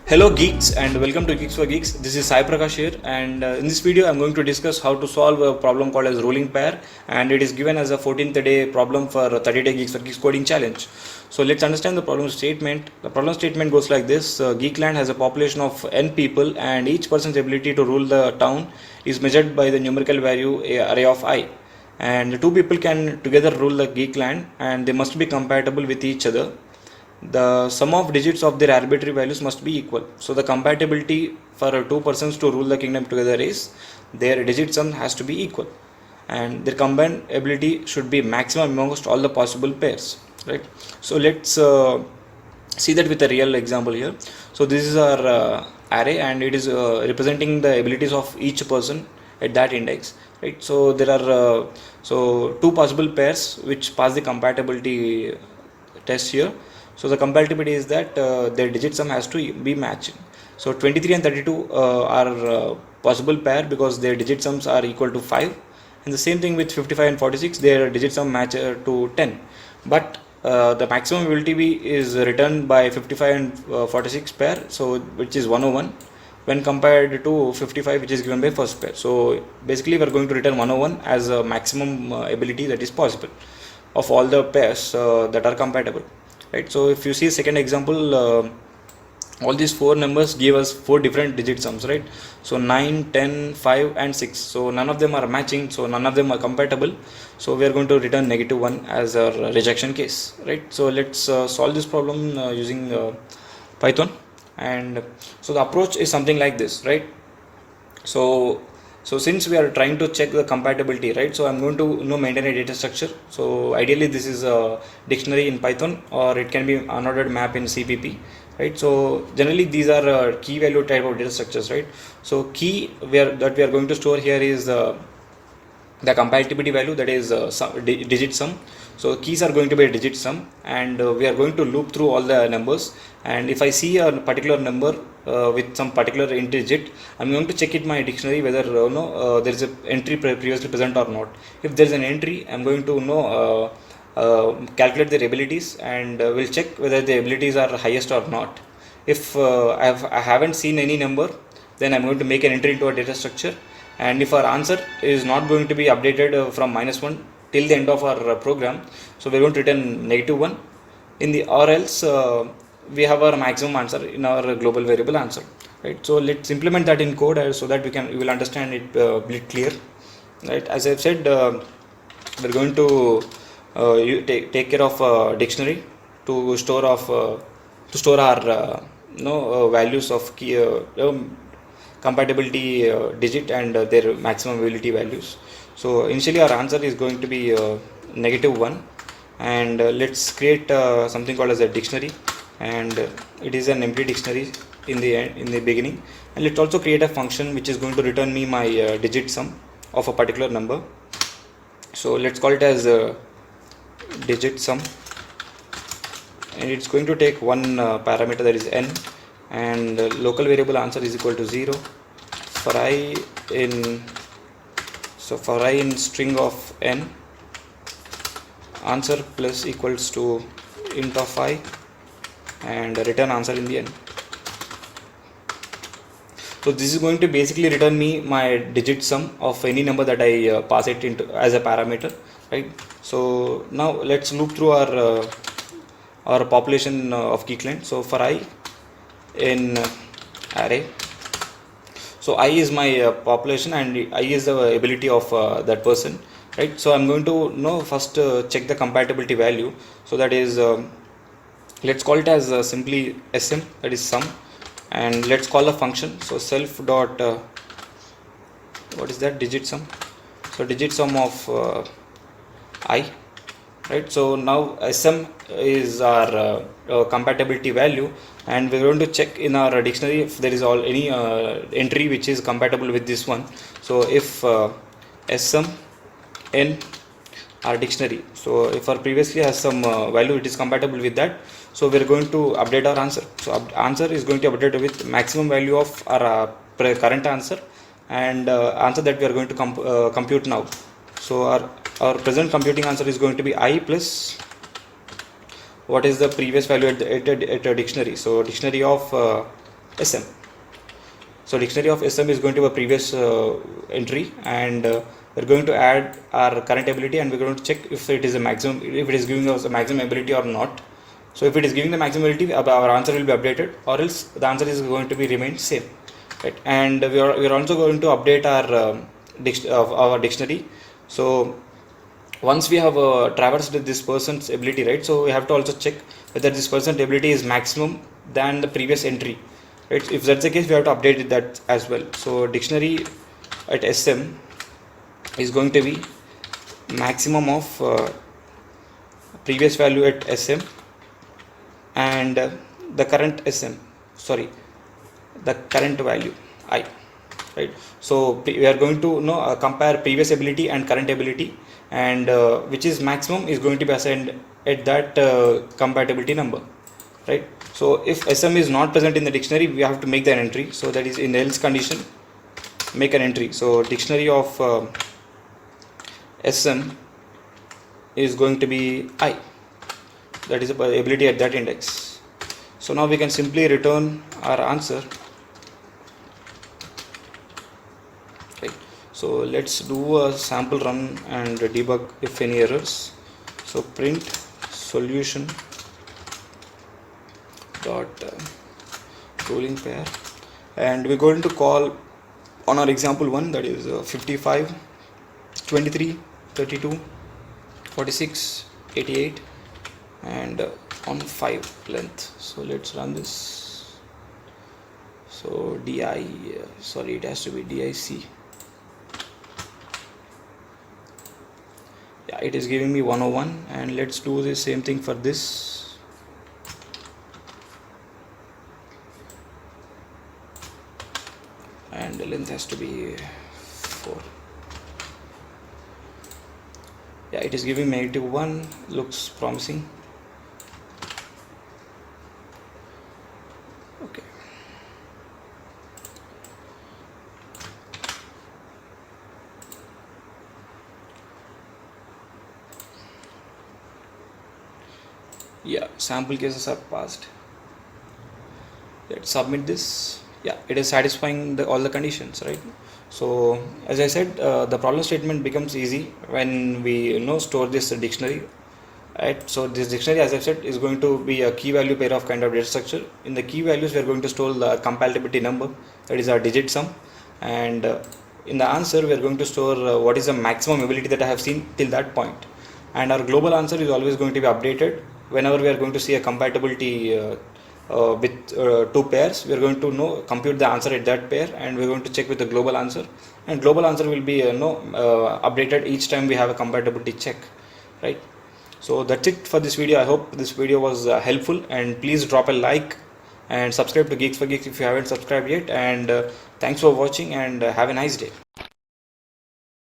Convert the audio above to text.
Hello geeks and welcome to Geeks for Geeks. This is Sai Prakash here, and in this video I'm going to discuss how to solve a problem called as ruling pair, and it is given as a 14th day problem for 30-day Geeks for Geeks coding challenge. So let's understand the problem statement. The problem statement goes like this. Geekland has a population of n people and each person's ability to rule the town is measured by the numerical value array of I. And the two people can together rule the Geekland and they must be compatible with each other. The sum of digits of their arbitrary values must be equal. So the compatibility for two persons to rule the kingdom together is their digit sum has to be equal, and their combined ability should be maximum amongst all the possible pairs, right? So let's see that with a real example here. So this is our array, and it is representing the abilities of each person at that index, right? So there are two possible pairs which pass the compatibility test here. So the compatibility is that their digit sum has to be matching. So 23 and 32 are possible pair because their digit sums are equal to 5, and the same thing with 55 and 46, their digit sum match to 10. But the maximum ability is returned by 55 and 46 pair, so which is 101 when compared to 55 which is given by first pair. So basically we are going to return 101 as a maximum ability that is possible of all the pairs that are compatible, right? So if you see second example, all these four numbers give us four different digit sums, right? So 9, 10, 5 and 6, so none of them are matching, so none of them are compatible, so we are going to return -1 as a rejection case, right? So let's solve this problem using Python. And so the approach is something like this, right? So since we are trying to check the compatibility, right, so I'm going to maintain a data structure. So ideally this is a dictionary in Python, or it can be unordered map in CPP, right? So generally these are key value type of data structures, right? So key that we are going to store here is the compatibility value, that is digit sum. So keys are going to be a digit sum, and we are going to loop through all the numbers, and if I see a particular number with some particular digit, I'm going to check it in my dictionary whether there is an entry previously present or not. If there is an entry, I'm going to calculate their abilities, and we'll check whether the abilities are highest or not. If I haven't seen any number, then I'm going to make an entry into a data structure, and if our answer is not going to be updated from -1 till the end of our program, so we're going to return -1 in the, or else we have our maximum answer in our global variable answer, right? So let's implement that in code so that we will understand it bit clear, right? As I've said, we're going to take care of dictionary to store our values of key compatibility digit and their maximum ability values. So initially our answer is going to be -1, and let's create something called as a dictionary, and it is an empty dictionary in the beginning, and let's also create a function which is going to return me my digit sum of a particular number. So let's call it as digit sum, and it's going to take one parameter, that is n, and local variable answer is equal to 0 for I in string of n, answer plus equals to int of I, and return answer in the end. So this is going to basically return me my digit sum of any number that I pass it into as a parameter, right? So now let's loop through our population of Geekland. So for I in array, so I is my population, and I is the ability of that person, right? So I'm going to first check the compatibility value. So that is let's call it as simply sm, that is sum, and let's call the function. So self dot what is that, digit sum. So digit sum of I, right? So now sm is our compatibility value, and we're going to check in our dictionary if there is any entry which is compatible with this one. So if sm n our dictionary, so if our previously has some value it is compatible with that, so we're going to update our answer. So answer is going to update with maximum value of our current answer, and answer that we are going to compute now. So our present computing answer is going to be I plus what is the previous value at a dictionary. So dictionary of SM. So dictionary of SM is going to be a previous entry, and we're going to add our current ability, and we're going to check if it is a maximum, if it is giving us a maximum ability or not. So if it is giving the maximum ability, our answer will be updated, or else the answer is going to be remain same, right? And we are also going to update our dictionary. So once we have traversed this person's ability, right, so we have to also check whether this person's ability is maximum than the previous entry, right? If that's the case, we have to update that as well. So dictionary at SM is going to be maximum of previous value at SM and the current value I, right? So we are going to compare previous ability and current ability, and which is maximum is going to be assigned at that compatibility number, right? So if SM is not present in the dictionary, we have to make an entry. So that is in the else condition, make an entry. So dictionary of SM is going to be I, that is the ability at that index. So now we can simply return our answer. Right. So let's do a sample run and debug if any errors. So print solution dot rolling pair, and we're going to call on our example one, that is 55, 23, 32, 46, 88, and on 5 length. So let's run this. So it has to be DIC. Yeah, it is giving me 101, and let's do the same thing for this. And the length has to be 4. Yeah, it is giving me -1, looks promising. Okay. Yeah, sample cases are passed. Let's submit this. Yeah, it is satisfying all the conditions, right? So as I said, the problem statement becomes easy when we store this dictionary, right? So this dictionary, as I said, is going to be a key value pair of kind of data structure. In the key values, we are going to store the compatibility number, that is our digit sum, and in the answer we are going to store what is the maximum ability that I have seen till that point. And our global answer is always going to be updated whenever we are going to see a compatibility with 2 pairs. We are going to compute the answer at that pair, and we are going to check with the global answer, and global answer will be updated each time we have a compatibility check, right? So that's it for this video. I hope this video was helpful, and please drop a like and subscribe to Geeks for Geeks if you haven't subscribed yet, and thanks for watching, and have a nice day.